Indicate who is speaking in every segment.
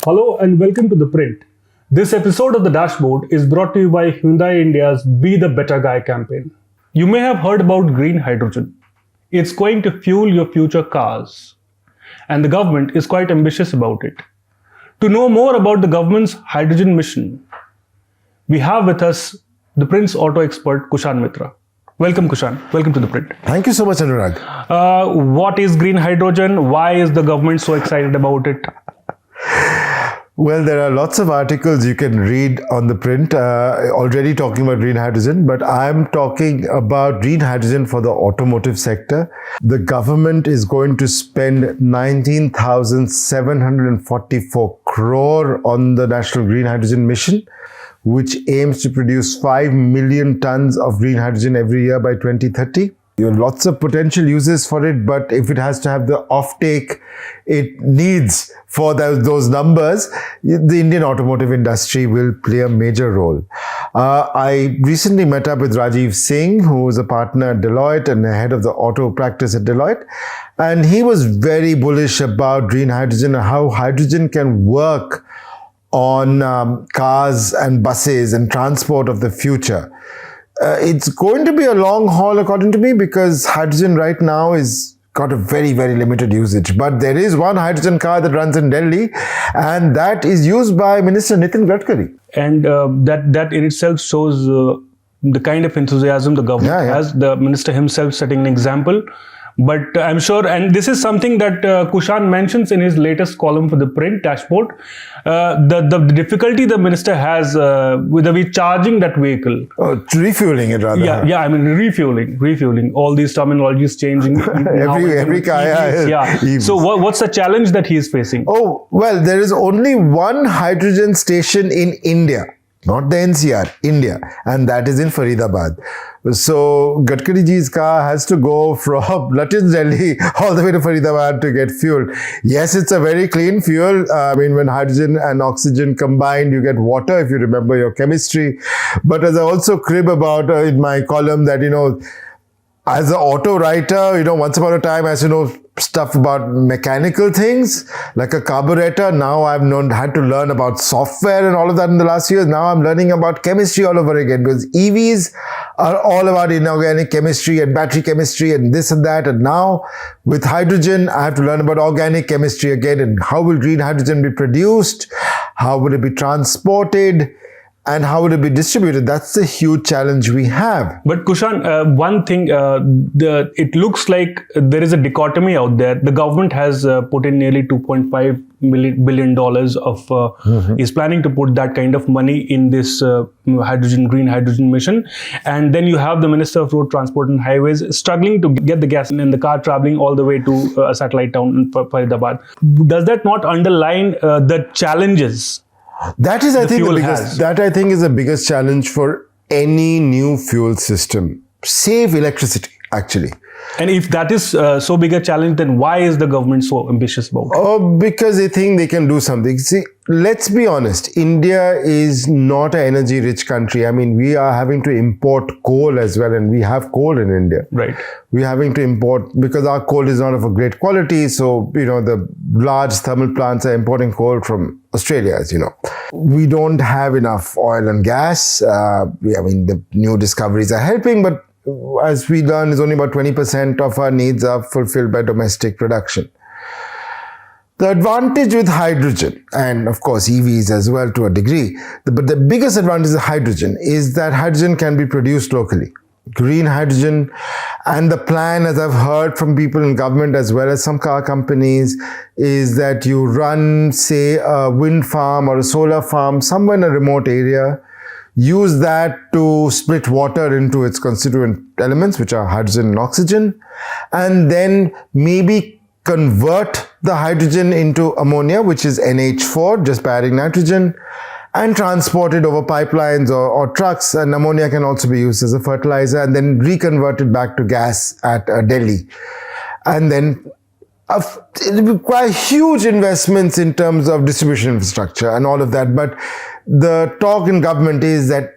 Speaker 1: Hello and welcome to ThePrint. This episode of The Dashboard is brought to you by Hyundai India's Be the Better Guy campaign. You may have heard about green hydrogen. It's going to fuel your future cars. And the government is quite ambitious about it. To know more about the government's hydrogen mission, we have with us the Print's auto expert Kushan Mitra. Welcome Kushan. Welcome to ThePrint.
Speaker 2: Thank you so much, Anurag.
Speaker 1: What is green hydrogen? Why is the government so excited about it?
Speaker 2: Well, there are lots of articles you can read on ThePrint already talking about green hydrogen, but I'm talking about green hydrogen for the automotive sector. The government is going to spend 19,744 crore on the National Green Hydrogen Mission, which aims to produce 5 million tons of green hydrogen every year by 2030. There are lots of potential uses for it, but if it has to have the offtake it needs for those numbers, the Indian automotive industry will play a major role. I recently met up with Rajiv Singh, who is a partner at Deloitte and the head of the auto practice at Deloitte. And he was very bullish about green hydrogen and how hydrogen can work on cars and buses and transport of the future. It's going to be a long haul, according to me, because hydrogen right now is got a very, very limited usage. But there is one hydrogen car that runs in Delhi, and that is used by Minister Nitin Gadkari.
Speaker 1: And that in itself shows the kind of enthusiasm the government has. The minister himself setting an example. But I'm sure, and this is something that Kushan mentions in his latest column for ThePrint dashboard, the difficulty the minister has with charging that vehicle.
Speaker 2: Refueling it rather.
Speaker 1: Yeah, I mean refueling. All these terminologies changing.
Speaker 2: every car.
Speaker 1: Yeah. So what's the challenge that he is facing?
Speaker 2: Oh, well, there is only one hydrogen station in India. Not the NCR, India, and that is in Faridabad. So Gadkari ji's car has to go from Lutyens, Delhi all the way to Faridabad to get fuel. Yes, it's a very clean fuel. I mean, when hydrogen and oxygen combined, you get water, if you remember your chemistry. But as I also crib about in my column that, as an auto writer, once upon a time, as you know, stuff about mechanical things like a carburetor. Now I've had to learn about software and all of that in the last years. Now I'm learning about chemistry all over again, because EVs are all about inorganic chemistry and battery chemistry and this and that. And now with hydrogen, I have to learn about organic chemistry again, and how will green hydrogen be produced? How will it be transported? And how would it be distributed? That's the huge challenge we have.
Speaker 1: But Kushan, one thing, it looks like there is a dichotomy out there. The government has put in nearly $2.5 billion of, is planning to put that kind of money in this green hydrogen mission. And then you have the Minister of Road Transport and Highways struggling to get the gas in the car traveling all the way to a satellite town in Faridabad. Does that not underline the challenges?
Speaker 2: That is, I think, the biggest challenge for any new fuel system. Save electricity, actually.
Speaker 1: And if that is so big a challenge, then why is the government so ambitious about it?
Speaker 2: Oh, because they think they can do something. See, let's be honest. India is not an energy-rich country. I mean, we are having to import coal as well, and we have coal in India.
Speaker 1: Right.
Speaker 2: We're having to import because our coal is not of a great quality. So, the large thermal plants are importing coal from Australia, as you know. We don't have enough oil and gas. The new discoveries are helping, but as we learn, is only about 20% of our needs are fulfilled by domestic production. The advantage with hydrogen, and of course EVs as well to a degree, but the biggest advantage of hydrogen is that hydrogen can be produced locally. Green hydrogen, and the plan, as I've heard from people in government as well as some car companies, is that you run, say, a wind farm or a solar farm somewhere in a remote area, use that to split water into its constituent elements, which are hydrogen and oxygen, and then maybe convert the hydrogen into ammonia, which is NH4, just by adding nitrogen, and transport it over pipelines or trucks. And ammonia can also be used as a fertilizer, and then reconverted back to gas at Delhi. And then it will require huge investments in terms of distribution infrastructure and all of that. But the talk in government is that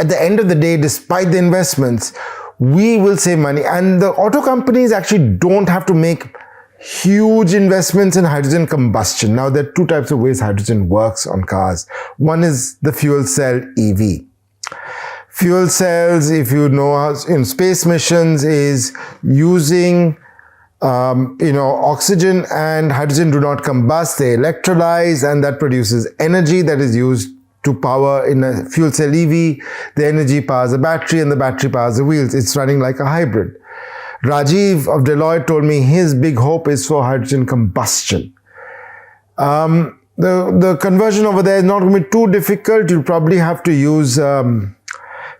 Speaker 2: at the end of the day, despite the investments, we will save money. And the auto companies actually don't have to make huge investments in hydrogen combustion. Now, there are two types of ways hydrogen works on cars. One is the fuel cell EV. Fuel cells, if you know, in space missions, is using oxygen and hydrogen do not combust, they electrolyze, and that produces energy that is used to power in a fuel cell EV. The energy powers a battery and the battery powers the wheels. It's running like a hybrid. Rajiv of Deloitte told me his big hope is for hydrogen combustion. The conversion over there is not going to be too difficult. You'll probably have to use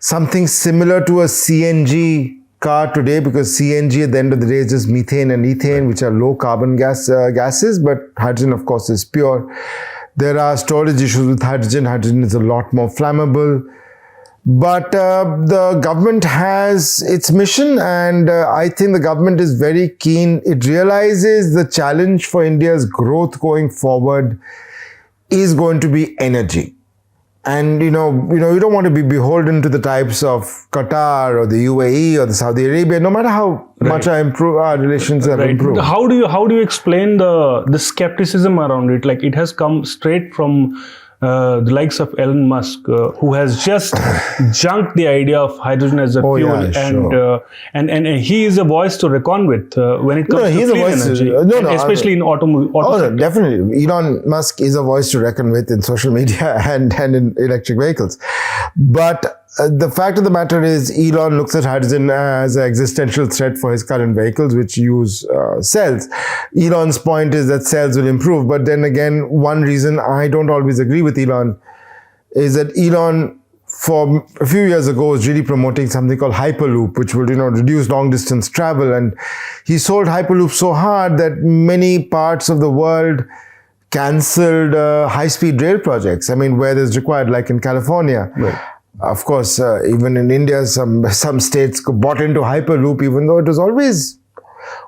Speaker 2: something similar to a CNG car today, because CNG at the end of the day is just methane and ethane, which are low carbon gases, but hydrogen, of course, is pure. There are storage issues with hydrogen. Hydrogen is a lot more flammable. But the government has its mission, and I think the government is very keen. It realizes the challenge for India's growth going forward is going to be energy. And you don't want to be beholden to the types of Qatar or the UAE or the Saudi Arabia, no matter how much our relations have improved.
Speaker 1: How do you explain the skepticism around it? Like, it has come straight from the likes of Elon Musk, who has just junked the idea of hydrogen as a fuel, and he is a voice to reckon with when it comes to clean energy, especially in auto.
Speaker 2: Definitely, Elon Musk is a voice to reckon with in social media and in electric vehicles. But the fact of the matter is, Elon looks at hydrogen as an existential threat for his current vehicles, which use cells. Elon's point is that cells will improve. But then again, one reason I don't always agree with Elon is that Elon, for a few years ago, was really promoting something called Hyperloop, which will, reduce long distance travel. And he sold Hyperloop so hard that many parts of the world cancelled high-speed rail projects. I mean, where there's required, like in California.
Speaker 1: Right.
Speaker 2: Of course, even in India, some states bought into Hyperloop, even though it was always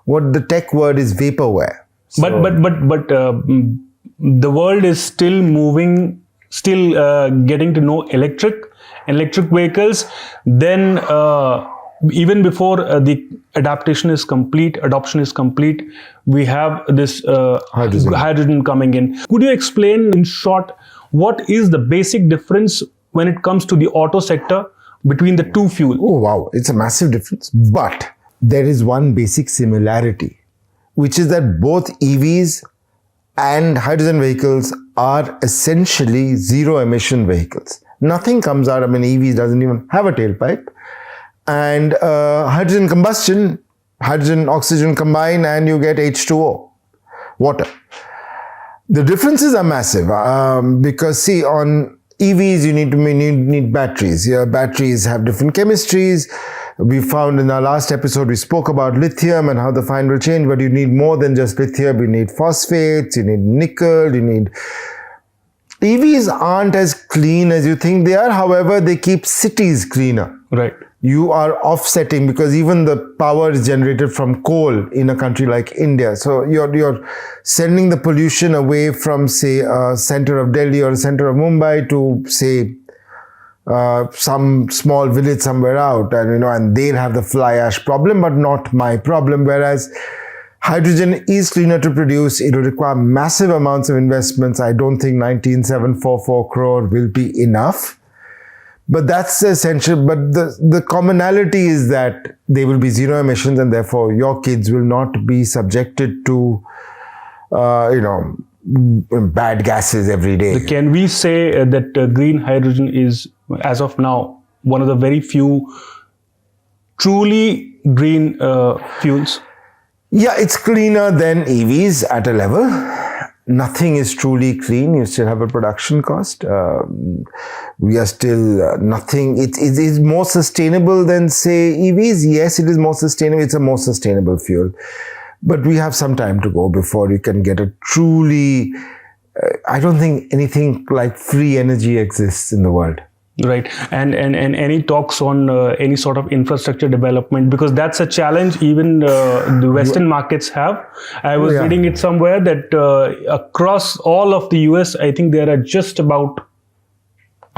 Speaker 2: what the tech word is vaporware. So,
Speaker 1: but the world is still moving, getting to know electric vehicles. Then even before the adoption is complete, we have this hydrogen coming in. Could you explain in short what is the basic difference when it comes to the auto sector between the two fuels?
Speaker 2: Oh, wow. It's a massive difference. But there is one basic similarity, which is that both EVs and hydrogen vehicles are essentially zero-emission vehicles. Nothing comes out of an EV, doesn't even have a tailpipe. And hydrogen combustion, hydrogen, oxygen combine, and you get H2O, water. The differences are massive because, see, on EVs, you need batteries. Batteries have different chemistries. We found in our last episode, we spoke about lithium and how the find will change, but you need more than just lithium. You need phosphates, you need nickel, EVs aren't as clean as you think they are. However, they keep cities cleaner.
Speaker 1: Right.
Speaker 2: You are offsetting, because even the power is generated from coal in a country like India. So you're sending the pollution away from, say, a center of Delhi or a center of Mumbai to, say, some small village somewhere out, and they'll have the fly ash problem, but not my problem. Whereas hydrogen is cleaner to produce. It will require massive amounts of investments. I don't think 19,744 crore will be enough. But that's essential. But the commonality is that they will be zero emissions, and therefore your kids will not be subjected to, bad gases every day.
Speaker 1: Can we say that green hydrogen is, as of now, one of the very few truly green fuels?
Speaker 2: Yeah, it's cleaner than EVs at a level. Nothing is truly clean. You still have a production cost. We are still nothing. It is more sustainable than, say, EVs. Yes, it is more sustainable. It's a more sustainable fuel. But we have some time to go before you can get a truly... I don't think anything like free energy exists in the world.
Speaker 1: Right. And any talks on any sort of infrastructure development, because that's a challenge even the Western markets have. I was reading it somewhere that across all of the US, I think there are just about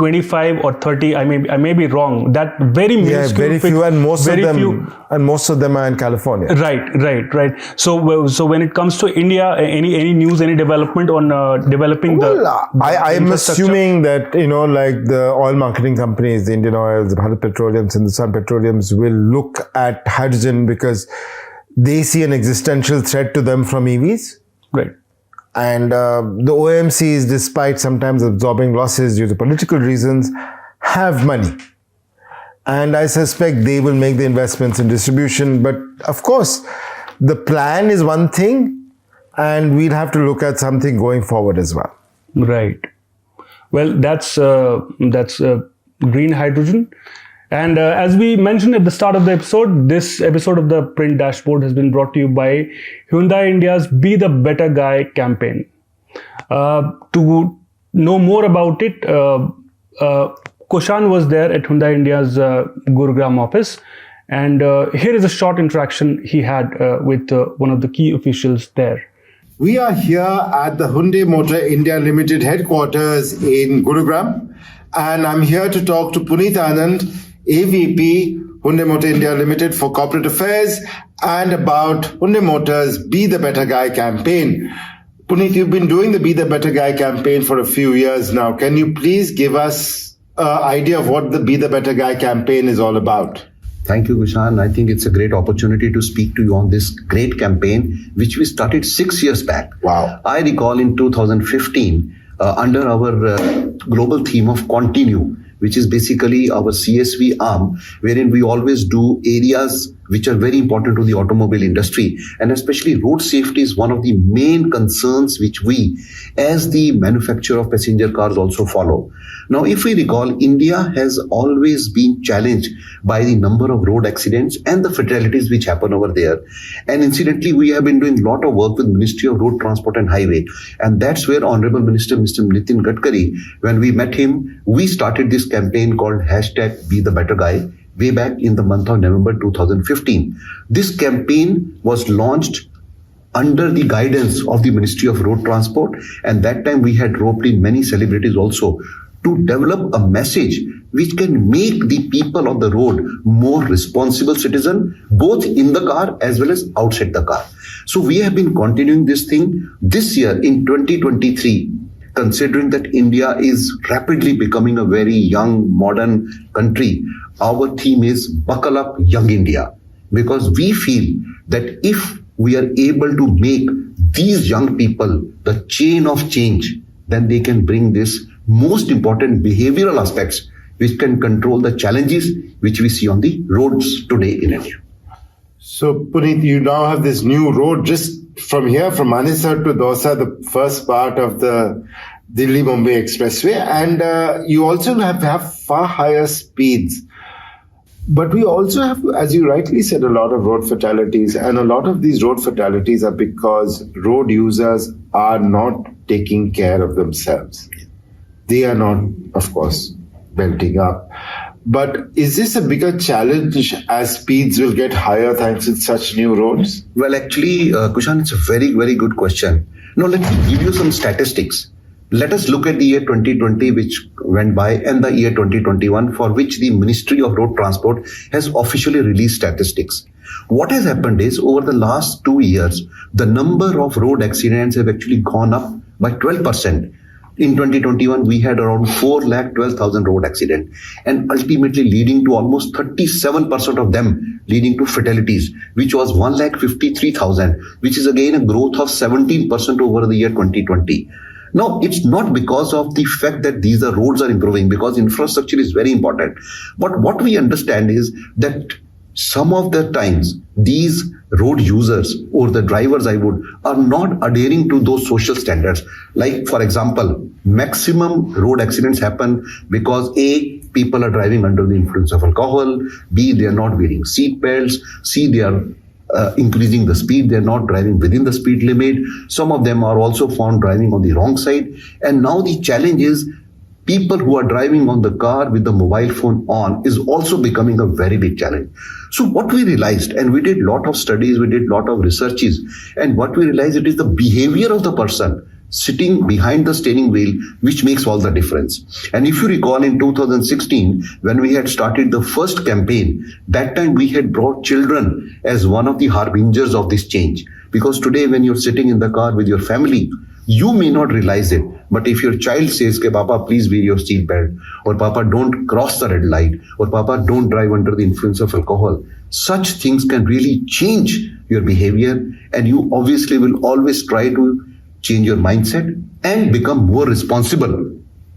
Speaker 1: 25 or 30. I may be wrong. That very minuscule.
Speaker 2: Very few, and most
Speaker 1: very
Speaker 2: of them,
Speaker 1: few.
Speaker 2: and most of them are in California.
Speaker 1: Right. So when it comes to India, any news, any development on developing
Speaker 2: I'm assuming that, like the oil marketing companies, the Indian Oils, the Bharat Petroleums, Hindustan Petroleums will look at hydrogen because they see an existential threat to them from EVs.
Speaker 1: Right.
Speaker 2: And the OMCs, despite sometimes absorbing losses due to political reasons, have money. And I suspect they will make the investments in distribution. But of course, the plan is one thing, and we'll have to look at something going forward as well.
Speaker 1: Right. Well, that's green hydrogen. And as we mentioned at the start of the episode, this episode of the Print Dashboard has been brought to you by Hyundai India's Be the Better Guy campaign. To know more about it, Kushan was there at Hyundai India's Gurugram office. And here is a short interaction he had with one of the key officials there.
Speaker 3: We are here at the Hyundai Motor India Limited headquarters in Gurugram. And I'm here to talk to Puneet Anand, AVP, Hyundai Motor India Limited for Corporate Affairs, and about Hyundai Motors Be the Better Guy campaign. Puneet, you've been doing the Be the Better Guy campaign for a few years now. Can you please give us an idea of what the Be the Better Guy campaign is all about?
Speaker 4: Thank you, Kushan. I think it's a great opportunity to speak to you on this great campaign, which we started 6 years back.
Speaker 3: Wow.
Speaker 4: I recall in 2015, under our global theme of Continue, which is basically our CSV arm, wherein we always do areas which are very important to the automobile industry. And especially road safety is one of the main concerns which we, as the manufacturer of passenger cars, also follow. Now, if we recall, India has always been challenged by the number of road accidents and the fatalities which happen over there. And incidentally, we have been doing a lot of work with Ministry of Road Transport and Highway. And that's where Honorable Minister, Mr. Nitin Gadkari, when we met him, we started this campaign called #BeTheBetterGuy way back in the month of November 2015. This campaign was launched under the guidance of the Ministry of Road Transport, and that time we had roped in many celebrities also to develop a message which can make the people on the road more responsible citizen, both in the car as well as outside the car. So we have been continuing this thing this year in 2023, considering that India is rapidly becoming a very young, modern country. Our theme is Buckle Up Young India, because we feel that if we are able to make these young people the chain of change, then they can bring this most important behavioral aspects which can control the challenges which we see on the roads today in India.
Speaker 3: So, Puneet, you now have this new road just from here, from Manesar to Dausa, the first part of the Delhi-Mumbai Expressway, and you also have far higher speeds. But we also have, as you rightly said, a lot of road fatalities, and a lot of these road fatalities are because road users are not taking care of themselves. They are not, of course, belting up. But is this a bigger challenge as speeds will get higher thanks to such new roads?
Speaker 4: Well, actually, Kushan, it's a very, very good question. Now, let me give you some statistics. Let us look at the year 2020, which went by, and the year 2021, for which the Ministry of Road Transport has officially released statistics. What has happened is, over the last 2 years, the number of road accidents have actually gone up by 12%. In 2021, we had around 412,000 road accidents, and ultimately leading to almost 37% of them leading to fatalities, which was 153,000, which is again a growth of 17% over the year 2020. Now, it's not because of the fact that these roads are improving, because infrastructure is very important. But what we understand is that some of the times these road users or the drivers, are not adhering to those social standards. Like, for example, maximum road accidents happen because A, people are driving under the influence of alcohol, B, they are not wearing seat belts, C, they are increasing the speed, they're not driving within the speed limit. Some of them are also found driving on the wrong side. And now the challenge is people who are driving on the car with the mobile phone on is also becoming a very big challenge. So what we realized, and we did a lot of studies, we did a lot of researches, and what we realized, it is the behavior of the person. sitting behind the steering wheel, which makes all the difference. And if you recall, in 2016, when we had started the first campaign, that time we had brought children as one of the harbingers of this change. Because today, when you're sitting in the car with your family, you may not realize it, but if your child says, "Ke Papa, please wear your seat belt," or "Papa, don't cross the red light," or "Papa, don't drive under the influence of alcohol," such things can really change your behavior, and you obviously will always try to change your mindset and become more responsible,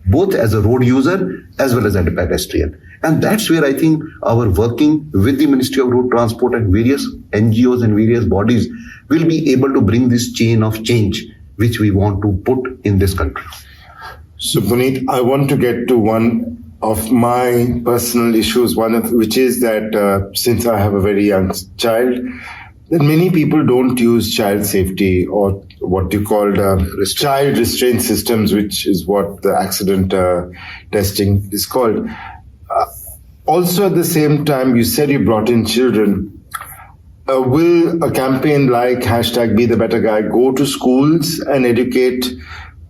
Speaker 4: both as a road user as well as a pedestrian. And that's where I think our working with the Ministry of Road Transport and various NGOs and various bodies will be able to bring this chain of change which we want to put in this country.
Speaker 3: So, Puneet, I want to get to one of my personal issues, which is that since I have a very young child, that many people don't use child safety or what you call child restraint systems, which is what the accident testing is called. Also, at the same time, you said you brought in children. Will a campaign like #BeTheBetterGuy go to schools and educate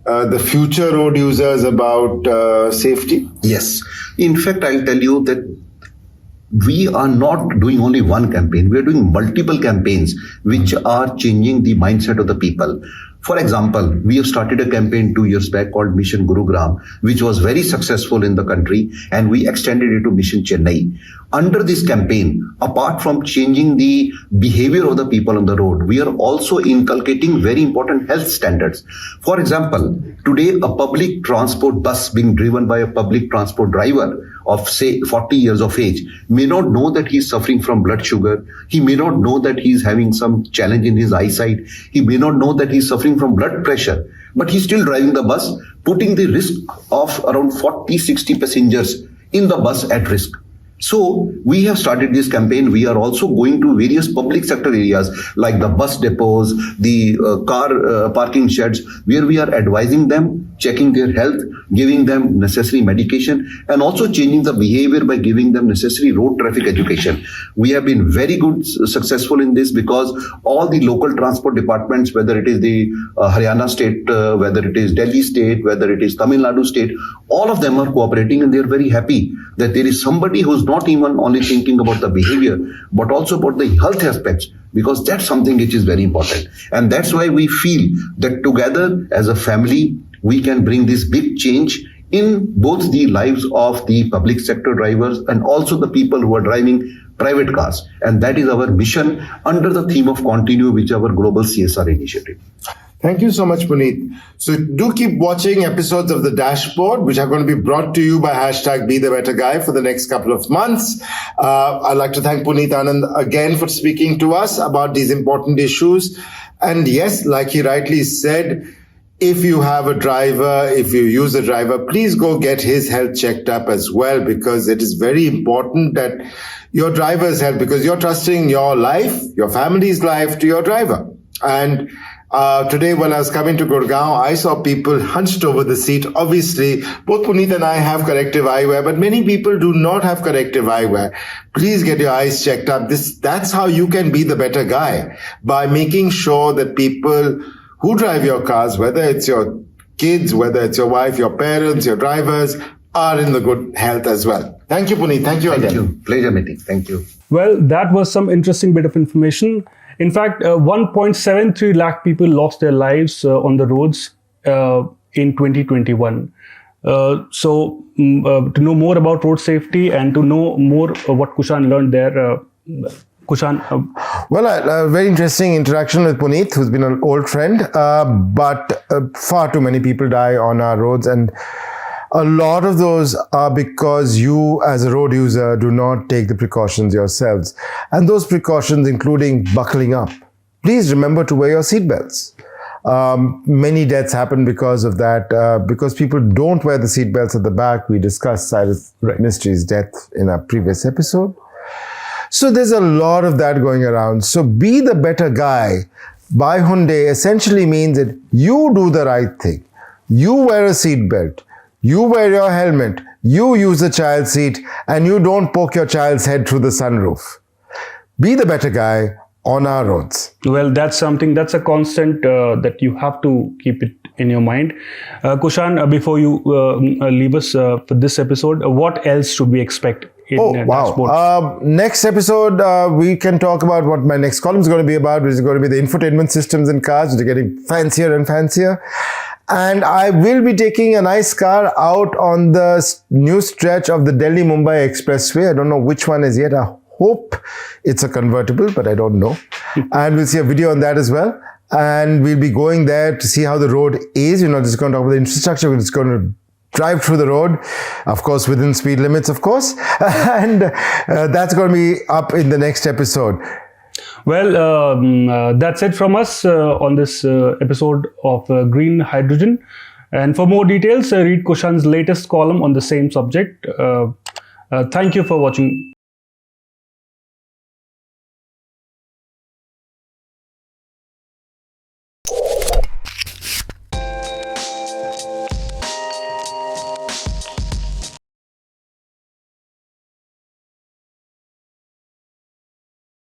Speaker 3: the future road users about safety?
Speaker 4: Yes. In fact, I'll tell you that we are not doing only one campaign. We are doing multiple campaigns which are changing the mindset of the people. For example, we have started a campaign 2 years back called Mission Gurugram, which was very successful in the country, and we extended it to Mission Chennai. Under this campaign, apart from changing the behavior of the people on the road, we are also inculcating very important health standards. For example, today a public transport bus being driven by a public transport driver of say 40 years of age may not know that he's suffering from blood sugar. He may not know that he's having some challenge in his eyesight. He may not know that he's suffering from blood pressure, but he's still driving the bus, putting the risk of around 40-60 passengers in the bus at risk. So we have started this campaign. We are also going to various public sector areas like the bus depots, the car parking sheds, where we are advising them, checking their health, giving them necessary medication, and also changing the behavior by giving them necessary road traffic education. We have been very successful in this because all the local transport departments, whether it is the Haryana state, whether it is Delhi state, whether it is Tamil Nadu state, all of them are cooperating, and they are very happy that there is somebody who's not even only thinking about the behavior, but also about the health aspects, because that's something which is very important. And that's why we feel that together as a family, we can bring this big change in both the lives of the public sector drivers and also the people who are driving private cars. And that is our mission under the theme of Continue, which is our global CSR initiative.
Speaker 3: Thank you so much, Puneet. So do keep watching episodes of The Dashboard, which are going to be brought to you by #BeTheBetterGuy for the next couple of months. I'd like to thank Puneet Anand again for speaking to us about these important issues. And yes, like he rightly said, if you have a driver, if you use a driver, please go get his health checked up as well, because it is very important that your driver's health, because you're trusting your life, your family's life to your driver. And today, when I was coming to Gurgaon, I saw people hunched over the seat. Obviously, both Puneet and I have corrective eyewear, but many people do not have corrective eyewear. Please get your eyes checked up. That's how you can be the better guy, by making sure that people who drive your cars, whether it's your kids, whether it's your wife, your parents, your drivers, are in the good health as well. Thank you, Puneet. Thank you again.
Speaker 4: Thank you. Pleasure meeting. Thank you.
Speaker 1: Well, that was some interesting bit of information. In fact, 1.73 lakh people lost their lives on the roads in 2021. So to know more about road safety and to know more what Kushan learned there, Kushan.
Speaker 2: Well, a very interesting interaction with Puneet, who's been an old friend, but far too many people die on our roads, and a lot of those are because you as a road user do not take the precautions yourselves. And those precautions including buckling up. Please remember to wear your seatbelts. Many deaths happen because of that, because people don't wear the seatbelts at the back. We discussed Cyrus Mystery's death in a previous episode. So there's a lot of that going around. So be the better guy by Hyundai essentially means that you do the right thing. You wear a seatbelt. You wear your helmet, you use a child seat, and you don't poke your child's head through the sunroof. Be the better guy on our roads.
Speaker 1: Well, that's a constant that you have to keep it in your mind. Kushan, before you leave us for this episode, what else should we expect in dashboards?
Speaker 2: Next episode, we can talk about what my next column is going to be about, which is going to be the infotainment systems in cars, which are getting fancier and fancier. And I will be taking a nice car out on the new stretch of the Delhi-Mumbai Expressway. I don't know which one is yet. I hope it's a convertible, but I don't know. And we'll see a video on that as well. And we'll be going there to see how the road is. We're not just going to talk about the infrastructure. We're just going to drive through the road, of course, within speed limits, of course. And that's going to be up in the next episode.
Speaker 1: Well, that's it from us on this episode of Green Hydrogen. And for more details, read Kushan's latest column on the same subject. Thank you for watching.